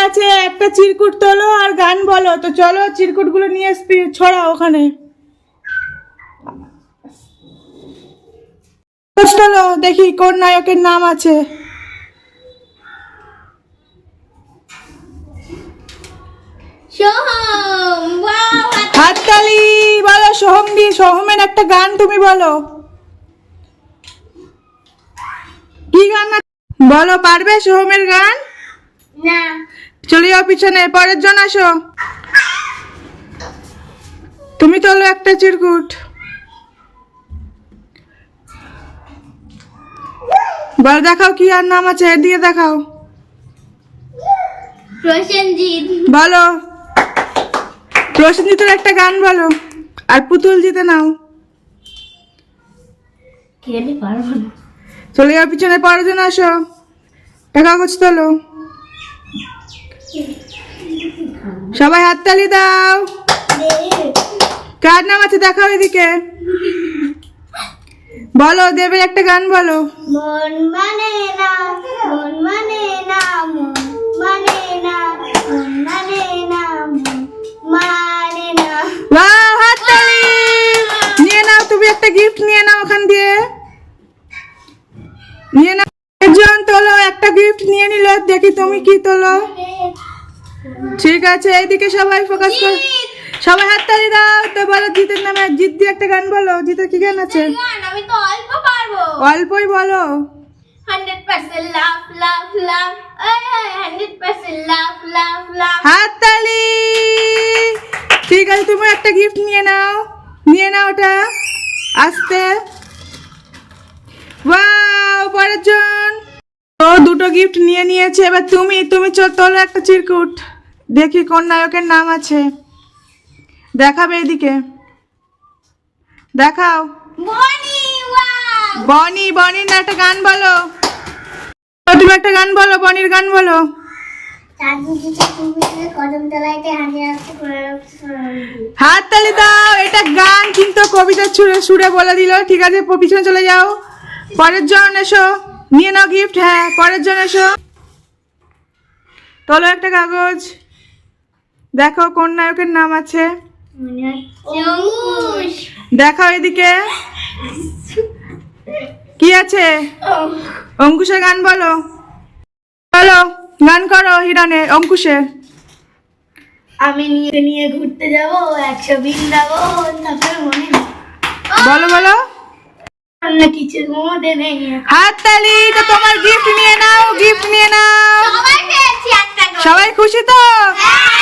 আছে, একটা চিরকুট তোলো আর গান বলো। তো চলো চিরকুট গুলো নিয়ে ছড়াও ওখানে। চলো দেখি কোন নায়কের নাম আছে। সোহম। ওয়াও, হাততালি। বলো সোহম দি, সোহমের একটা গান তুমি বলো। কি গান বলো, পারবে সোহমের গান? না। চলে যাও পিছনে, পরের জন আসো। তুমি তোলো একটা চিরকুট। বল, দেখাও কি আর নাম আছে, এদিকে দেখাও। প্রসেনজিৎ। বলো প্রসেনজিতের একটা গান বলো। আর পুতুল জিতে নাও। খেলে পারবো না। চলে যাও পিছনে, পরের জন আসো। কাগজ তোলো। সবাই হাততালি দাও। কার নাম আছে দেখাও এদিকে। বলো, দেবের একটা গান বলো। মন মানে না, মন মানে না, মন মানে না, মন মানে না, মন মানে না। বাহ, হাততালি। নিয়ে নাও, তুমি একটা গিফট নিয়ে নাও ওখান দিয়ে। নিয়ে নাও। একজন তোলো, একটা গিফট নিয়ে নিল। দেখি তুমি কি তোলো। ঠিক আছে, এইদিকে সবাই ফোকাস কর। সবাই হাততালি দাও। তো বলো জিতের নামে, জিত দিয়ে একটা গান বলো। জিতের কি গান আছে? গান আমি তো অল্প পারবো। অল্পই বলো। 100% লাভ লাভ লাভ, 100% লাভ লাভ লাভ। হাততালি। ঠিক আছে, তুমি একটা গিফট নিয়ে নাও। নিয়ে নাও ওটা আস্তে। ওয়াও, পরের জন। ও দুটো গিফট নিয়ে নিয়েছে। এবার তুমি তুমি তোলো একটা চিরকুট। দেখি কোন নায়কের নাম আছে। দেখাবে এদিকে, দেখাও। বনি। ওয়াও। বনি। বনির না একটা গান বলো। তুমি একটা গান বলো, বনির গান বলো। কদম তলাইতে হাসি আসছে। হাততালি দাও। এটা গান কিন্তু কবিতার সুরে সুরে বলে দিল। ঠিক আছে, পিছনে চলে যাও। পরের জন এসো, নিয়ে নাও গিফট। হ্যাঁ, পরের জন এসো। তোলো একটা কাগজ। দেখো কোন নায়কের নাম আছে। অঙ্কুশ। দেখাও এদিকে কি আছে। অঙ্কুশের গান বলো। বলো, গান করো হিরণের, অঙ্কুশের। আমি নিয়ে নিয়ে ঘুরতে যাব 100 বৃন্দাবন। তারপরে মনে বলো বলো। অন্য কিছু মনে নেই। হাততালি। তো তোমার গিফট নিয়ে নাও, গিফট নিয়ে নাও। সবাই পেয়েছি একটা করে। সবাই খুশি তো? হ্যাঁ।